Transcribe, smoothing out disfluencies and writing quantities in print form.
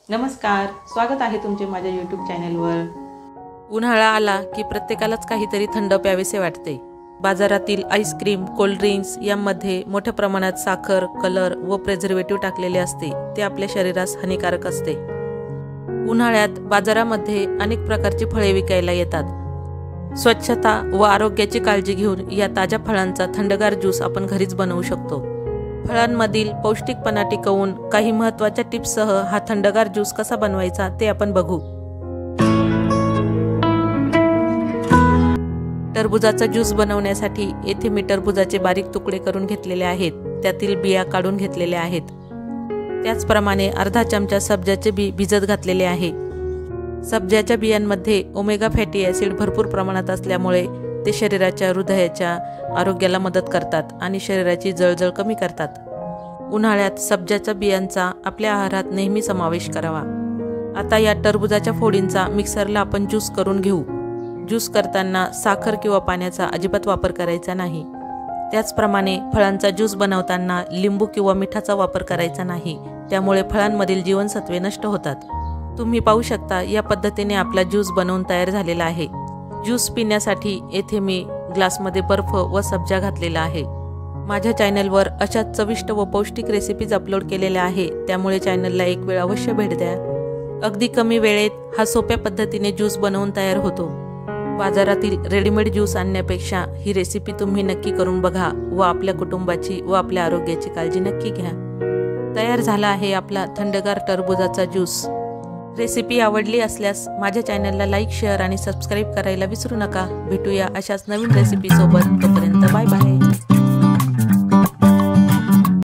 नमस्कार, स्वागत आहे तुमचे माझ्या YouTube चॅनलवर। उन्हाळा आला की प्रत्येकालाच काहीतरी थंड प्यावेसे वाटते। बाजारातील आईस्क्रीम, कोल्ड ड्रिंक्स यामध्ये मोठ्या प्रमाणात साखर, कलर व प्रिझर्वेटिव्ह टाकलेले असते, ते आपल्या शरीरास हानिकारक असते। उन्हाळ्यात बाजारामध्ये अनेक प्रकारची फळे विकायला येतात। स्वच्छता व आरोग्याची काळजी घेऊन या ताज्या फळांचा थंडगार ज्यूस आपण घरीच बनवू शकतो। फळांमधील पौष्टिकपणा टिकवून काही महत्त्वाच्या टिप्ससह हा थंडगार ज्यूस कसा बनवायचा ते आपण बघू। टरबूजाचा ज्यूस बनवण्यासाठी येथे मी टरबूजाचे बारीक तुकडे करून घेतलेले आहेत, त्यातील बिया काढून घेतलेल्या आहेत। त्याचप्रमाणे अर्धा चमचा सब्जाचे बी भिजत घातलेले आहे। सब्जाच्या बियांमध्ये ओमेगा फॅटी ॲसिड भरपूर प्रमाणात असल्यामुळे ते शरीराच्या हृदयाच्या आरोग्याला मदत करतात आणि शरीराची जळजळ कमी करतात। उन्हाळ्यात सब्जाच्या बियांचा आपल्या आहारात नेहमी समावेश करावा। आता या टरबूजाच्या फोडींचा मिक्सरला आपण ज्यूस करून घेऊ। ज्यूस करताना साखर किंवा पाण्याचा अजिबात वापर करायचा नाही। त्याचप्रमाणे फळांचा ज्यूस बनवताना लिंबू किंवा मिठाचा वापर करायचा नाही, त्यामुळे फळांमधील जीवनसत्वे नष्ट होतात। तुम्ही पाहू शकता या पद्धतीने आपला ज्यूस बनवून तयार झालेला आहे। ज्यूस पिण्यासाठी येथे मी ग्लासमध्ये बर्फ व सब्जा घातलेला आहे। माझ्या चॅनलवर अशा चविष्ट व पौष्टिक रेसिपीज अपलोड केलेल्या आहे, त्यामुळे चॅनलला एक वेळ अवश्य भेट द्या। अगदी कमी वेळेत हा सोप्या पद्धतीने ज्यूस बनवून तयार होतो। बाजारातील रेडीमेड ज्यूस आणण्यापेक्षा ही रेसिपी तुम्ही नक्की करून बघा व आपल्या कुटुंबाची व आपल्या आरोग्याची काळजी नक्की घ्या। तयार झाला आहे आपला थंडगार टरबूजाचा ज्यूस। रेसिपी आवडली असल्यास माझ्या चॅनलला लाईक, शेअर आणि सबस्क्राईब करायला विसरू नका। भेटूया अशाच नवीन रेसिपी सोबत। तोपर्यंत बाय बाय।